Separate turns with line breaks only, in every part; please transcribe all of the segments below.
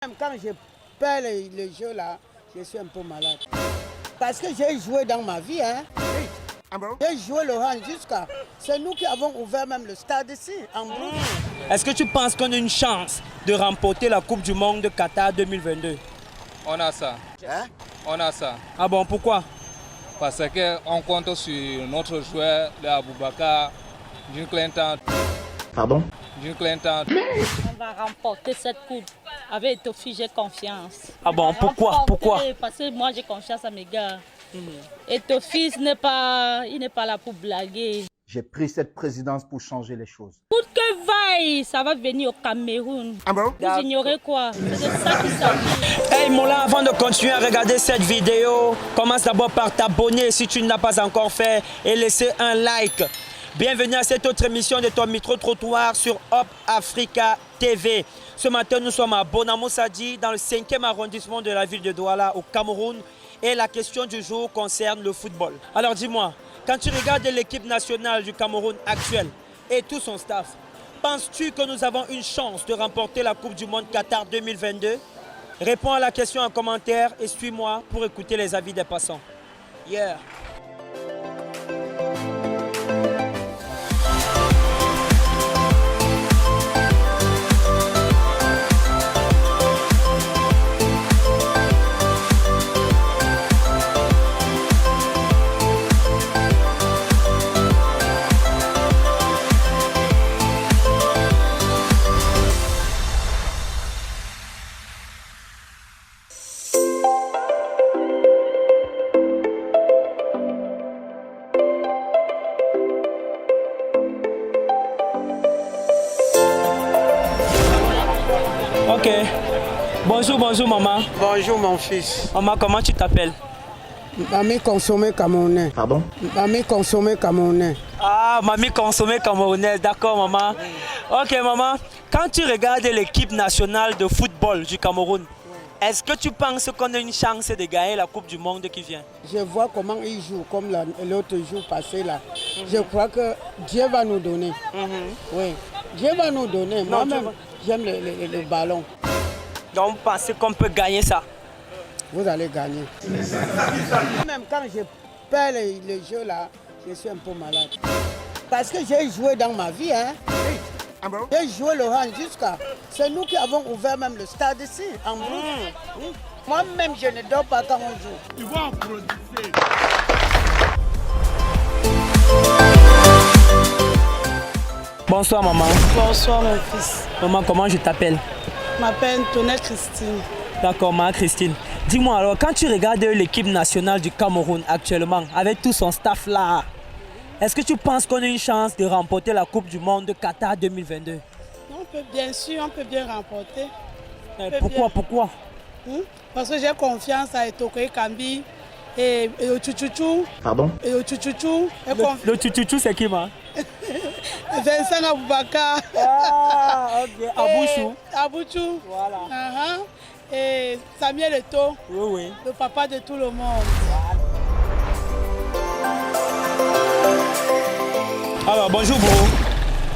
Même quand je perds les jeux là, je suis un peu malade. Parce que j'ai joué dans ma vie. Hein. J'ai joué le hand jusqu'à... C'est nous qui avons ouvert même le stade ici, en groupe.
Est-ce que tu penses qu'on a une chance de remporter la Coupe du Monde de Qatar 2022?
On a ça.
Hein?
On a ça.
Ah bon, pourquoi?
Parce qu'on compte sur notre joueur, le Aboubakar, June Clinton.
Pardon?
June Clinton.
On va remporter cette coupe. Avec Etofi, j'ai confiance.
Ah bon, pourquoi? Pourquoi?
Parce que moi, j'ai confiance à mes gars. Etofi, il n'est pas là pour blaguer.
J'ai pris cette présidence pour changer les choses.
Pour que vaille, ça va venir au Cameroun. Vous ignorez quoi? C'est de ça qu'il s'agit.
Hey Mola, avant de continuer à regarder cette vidéo, commence d'abord par t'abonner si tu ne l'as pas encore fait et laisser un like. Bienvenue à cette autre émission de ton micro-trottoir sur Hop Africa TV. Ce matin, nous sommes à Bonamo Sadi, dans le 5e arrondissement de la ville de Douala, au Cameroun. Et la question du jour concerne le football. Alors dis-moi, quand tu regardes l'équipe nationale du Cameroun actuelle et tout son staff, penses-tu que nous avons une chance de remporter la Coupe du Monde Qatar 2022? Réponds à la question en commentaire et suis-moi pour écouter les avis des passants. Yeah! Ok. Bonjour maman.
Bonjour mon fils.
Maman, comment tu t'appelles?
Mamie consommé camerounais.
Pardon?
Mamie consommé camerounais.
Ah, mamie consommée camerounaise, d'accord maman. Ok maman, quand tu regardes l'équipe nationale de football du Cameroun, est-ce que tu penses qu'on a une chance de gagner la Coupe du Monde qui vient?
Je vois comment ils jouent, comme l'autre jour passé là. Je crois que Dieu va nous donner. Oui, Dieu va nous donner. Moi-même, j'aime le ballon.
Donc, vous pensez qu'on peut gagner ça?
Vous allez gagner. Même quand je perds les jeux là, je suis un peu malade. Parce que j'ai joué dans ma vie. Hein. J'ai joué le hand jusqu'à... C'est nous qui avons ouvert même le stade ici, en groupe. Moi-même, je ne dors pas quand on joue.
Ils vont en produire.
Bonsoir maman.
Bonsoir mon fils.
Maman, comment je t'appelle?
Je m'appelle Tonette Christine.
D'accord, maman Christine. Dis-moi alors, quand tu regardes l'équipe nationale du Cameroun actuellement, avec tout son staff là, est-ce que tu penses qu'on a une chance de remporter la Coupe du Monde de Qatar 2022?
Bien sûr, on peut bien remporter.
Pourquoi?
Parce que j'ai confiance à Etokoe Kambi et au Tchouchouchou.
Pardon?
Et au Tchouchouchou.
Le Tchouchouchou, c'est qui, ma?
Vincent Aboubakar.
Ah, ok. Abouchou.
Abouchou.
Voilà.
Et Samuel Eto'o.
Oui.
Le papa de tout le monde.
Alors, bonjour, bro.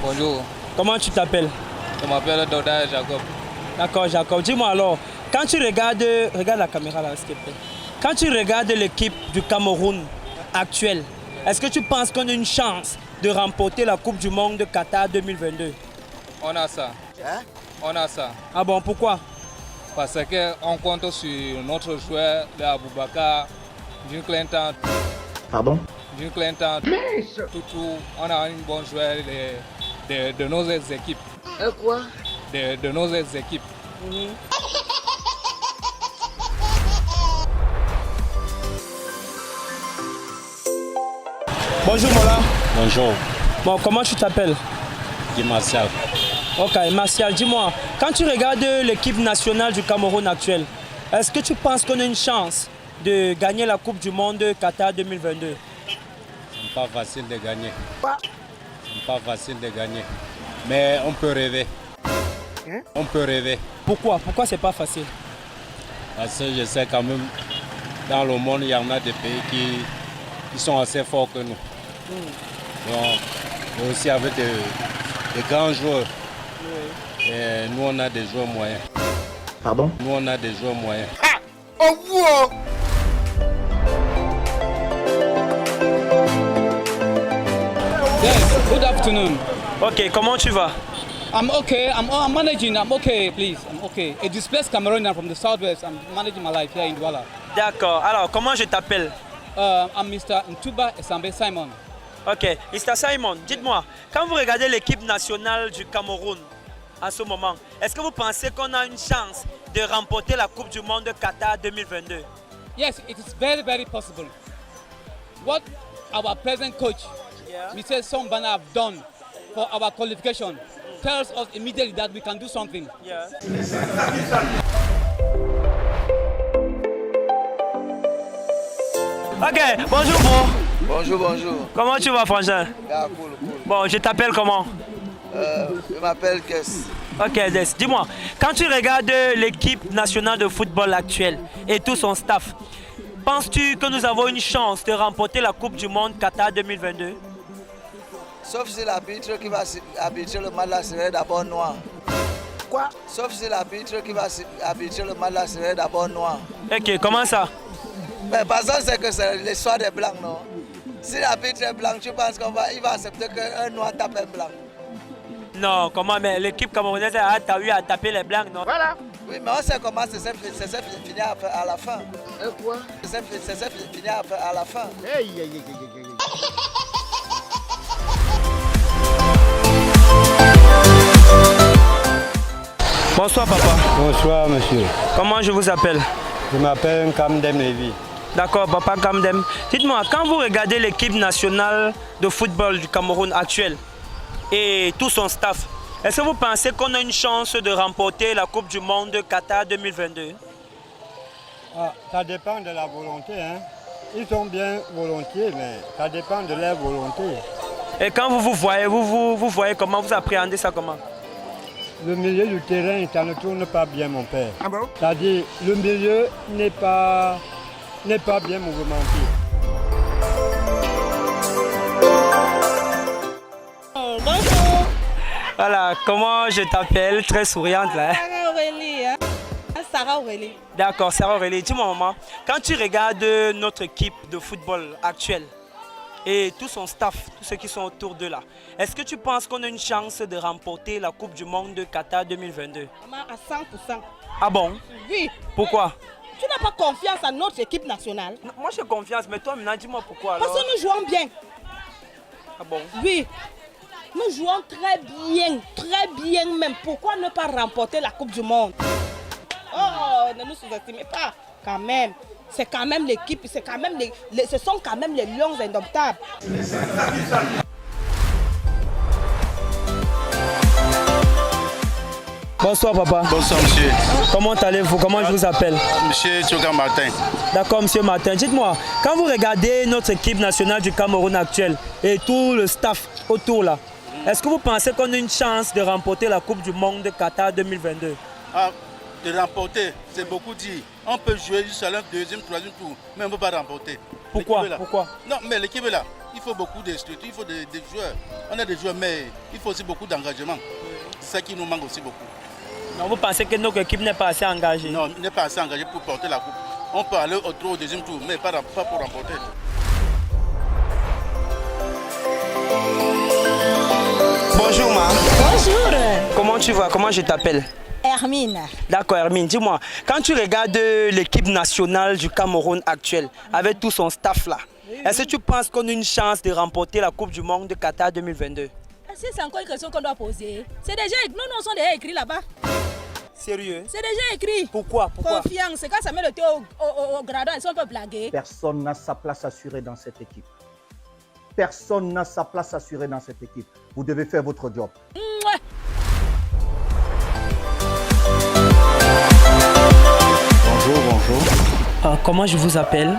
Bonjour.
Comment tu t'appelles?
Je m'appelle Doda Jacob.
D'accord, Jacob. Dis-moi alors, quand tu regardes... Regarde la caméra là, s'il te plaît. Quand tu regardes l'équipe du Cameroun actuelle, est-ce que tu penses qu'on a une chance de remporter la Coupe du Monde de Qatar 2022?
On a ça. On a ça.
Ah bon, pourquoi?
Parce qu'on compte sur notre joueur, le Aboubakar, June Clinton.
Pardon?
June Clinton. Tout, on a une bonne joueur de nos équipes.
Quoi?
De nos équipes.
Bonjour Mola.
Bonjour,
Bon, comment tu t'appelles?
Guy Martial.
Ok, Martial, dis-moi, quand tu regardes l'équipe nationale du Cameroun actuelle, est-ce que tu penses qu'on a une chance de gagner la Coupe du Monde de Qatar 2022?
C'est pas facile de gagner. C'est pas facile de gagner. Mais on peut rêver. On peut rêver.
Pourquoi? Pourquoi c'est pas facile?
Parce que je sais quand même, dans le monde, il y en a des pays qui sont assez forts que nous. Donc, et aussi avec des grands joueurs. Et nous, on a des joueurs moyens.
Pardon?
Nous, on a des joueurs moyens.
Yes, good afternoon.
Ok, comment tu vas?
I'm okay. I'm managing. I'm okay, please. I'm okay. A displaced Cameroonian from the southwest. I'm managing my life here in Douala.
D'accord. Alors, comment je t'appelle?
I'm Mr. Ntuba Esambe Simon.
Ok, Mr. Simon, dites-moi, quand vous regardez l'équipe nationale du Cameroun en ce moment, est-ce que vous pensez qu'on a une chance de remporter la Coupe du Monde de Qatar 2022?
Yes, it is very, very possible. What our present coach, Mr. Sombana, have done for our qualification tells us immediately that we can do something.
Yeah. Ok, bonjour bro.
Bonjour, bonjour.
Comment tu vas, frangin?
Ah, cool, cool.
Bon, je t'appelle comment?
Je m'appelle Kess.
Ok, Des, dis-moi, quand tu regardes l'équipe nationale de football actuelle et tout son staff, penses-tu que nous avons une chance de remporter la Coupe du Monde Qatar 2022?
Sauf si l'arbitre qui va arbitrer le match là serait d'abord noir.
Quoi?
Sauf si l'arbitre qui va arbitrer le match là serait d'abord noir.
Ok, comment ça?
Mais par exemple, c'est que c'est l'histoire des blancs, non? Si l'arbitre est blanc, tu penses qu'il va accepter qu'un noir tape un blanc?
Non, comment? Mais l'équipe camerounaise a eu à taper les blancs, non?
Voilà.
Oui, mais on sait comment c'est fini à la fin.
Quoi?
C'est fini à la fin.
Hey, hey, hey, hey, hey, hey.
Bonsoir papa.
Bonsoir, monsieur.
Comment je vous appelle?
Je m'appelle Kamdem Levi.
D'accord, papa Kamdem. Dites-moi, quand vous regardez l'équipe nationale de football du Cameroun actuelle et tout son staff, est-ce que vous pensez qu'on a une chance de remporter la Coupe du Monde de Qatar 2022?
Ça dépend de la volonté. Hein. Ils sont bien volontiers, mais ça dépend de leur volonté.
Et quand vous voyez, vous voyez comment, vous appréhendez ça comment?
Le milieu du terrain, ça ne tourne pas bien, mon père.
Ah bon?
C'est-à-dire, le milieu n'est pas bien mouvementé.
Bonjour.
Voilà, comment je t'appelle? Très souriante là.
Sarah Aurélie. Hein? Sarah Aurélie.
D'accord, Sarah Aurélie, dis-moi maman, quand tu regardes notre équipe de football actuelle et tout son staff, tous ceux qui sont autour de là, est-ce que tu penses qu'on a une chance de remporter la Coupe du Monde de Qatar 2022?
Maman, à 100%.
Ah bon?
Oui.
Pourquoi?
Tu n'as pas confiance à notre équipe nationale?
Non, moi j'ai confiance, mais toi maintenant dis-moi pourquoi alors?
Parce que nous jouons bien.
Ah bon?
Oui. Nous jouons très bien même. Pourquoi ne pas remporter la Coupe du Monde? Oh, ne nous sous-estimez pas, quand même. C'est quand même l'équipe, c'est quand même ce sont quand même les lions indomptables.
Bonsoir papa.
Bonsoir monsieur.
Comment allez-vous? Comment je vous appelle?
Monsieur Tchoga Martin.
D'accord monsieur Martin. Dites-moi, quand vous regardez notre équipe nationale du Cameroun actuelle et tout le staff autour là, est-ce que vous pensez qu'on a une chance de remporter la Coupe du Monde de Qatar 2022?
Ah, de remporter, c'est beaucoup dit. On peut jouer jusqu'à un deuxième, troisième tour, mais on ne peut pas remporter.
Pourquoi? Pourquoi?
Non, mais l'équipe est là. Il faut beaucoup de structures, il faut des joueurs. On a des joueurs, mais il faut aussi beaucoup d'engagement. C'est ça qui nous manque aussi beaucoup.
Non, vous pensez que notre équipe n'est pas assez engagée?
Non, elle n'est pas assez engagée pour porter la coupe. On peut aller au deuxième tour, mais pas pour remporter.
Bonjour ma.
Bonjour.
Comment tu vas? Comment je t'appelle?
Hermine.
D'accord Hermine, dis-moi, quand tu regardes l'équipe nationale du Cameroun actuelle, avec tout son staff là, est-ce que tu penses qu'on a une chance de remporter la Coupe du Monde de Qatar 2022?
C'est encore une question qu'on doit poser. C'est déjà, nous sommes déjà écrits là-bas.
Sérieux?
C'est déjà écrit.
Pourquoi?
Confiance, quand ça met le thé au gradon, on peut blaguer.
Personne n'a sa place assurée dans cette équipe. Personne n'a sa place assurée dans cette équipe. Vous devez faire votre job.
Mouah.
Bonjour.
Comment je vous appelle?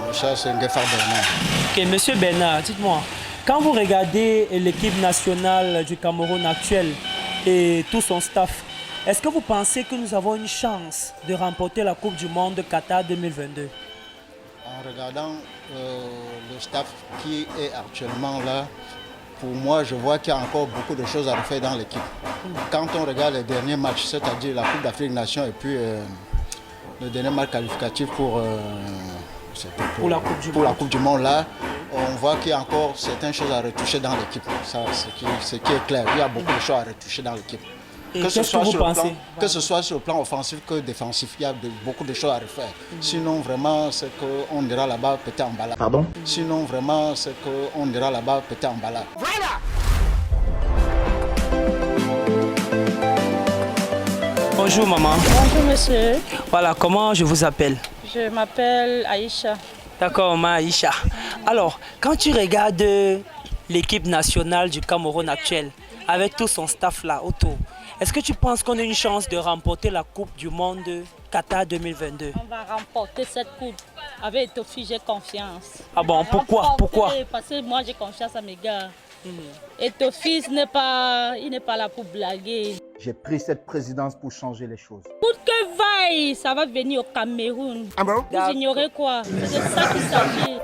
Monsieur, c'est Ngefar Bernard.
Ok, monsieur Bernard, dites-moi, quand vous regardez l'équipe nationale du Cameroun actuelle et tout son staff, est-ce que vous pensez que nous avons une chance de remporter la Coupe du Monde de Qatar 2022?
En regardant le staff qui est actuellement là,
pour moi, je vois qu'il y a encore beaucoup de choses à refaire dans l'équipe. Quand on regarde les derniers matchs, c'est-à-dire la Coupe d'Afrique des Nations et puis le dernier match qualificatif pour la Coupe du Monde, là, on voit qu'il y a encore certaines choses à retoucher dans l'équipe. Ce qui est clair, il y a beaucoup de choses à retoucher dans l'équipe. Que ce soit sur le plan offensif que défensif, il y a beaucoup de choses à refaire. Sinon, vraiment, c'est qu'on ira là-bas peut-être en balade.
Pardon?
Sinon, vraiment, c'est qu'on ira là-bas peut-être en balade.
Voilà. Bonjour maman.
Bonjour monsieur.
Voilà, comment je vous appelle?
Je m'appelle Aïcha.
D'accord, ma Aïcha. Alors, quand tu regardes l'équipe nationale du Cameroun actuelle, avec tout son staff là autour, est-ce que tu penses qu'on a une chance de remporter la Coupe du Monde Qatar 2022?
On va remporter cette coupe. Avec Etofi, j'ai confiance.
Ah bon, pourquoi?
Parce que moi, j'ai confiance à mes gars. Etofi, il n'est pas là pour blaguer.
J'ai pris cette présidence pour changer les choses.
Pour que vaille, ça va venir au Cameroun.
Ah bon?
Vous ignorez quoi? C'est de ça qu'il s'agit.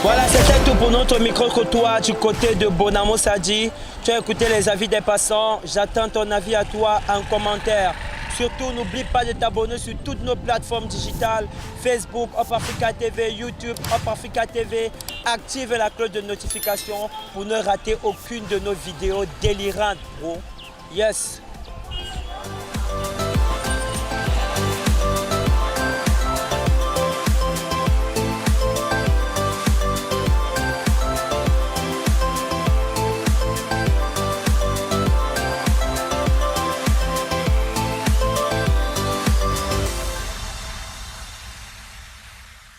Voilà, c'était tout pour notre micro-trottoir du côté de Bonamo Sadji. Tu as écouté les avis des passants. J'attends ton avis à toi en commentaire. Surtout, n'oublie pas de t'abonner sur toutes nos plateformes digitales. Facebook, Up Africa TV, YouTube, Up Africa TV. Active la cloche de notification pour ne rater aucune de nos vidéos délirantes, bro. Yes.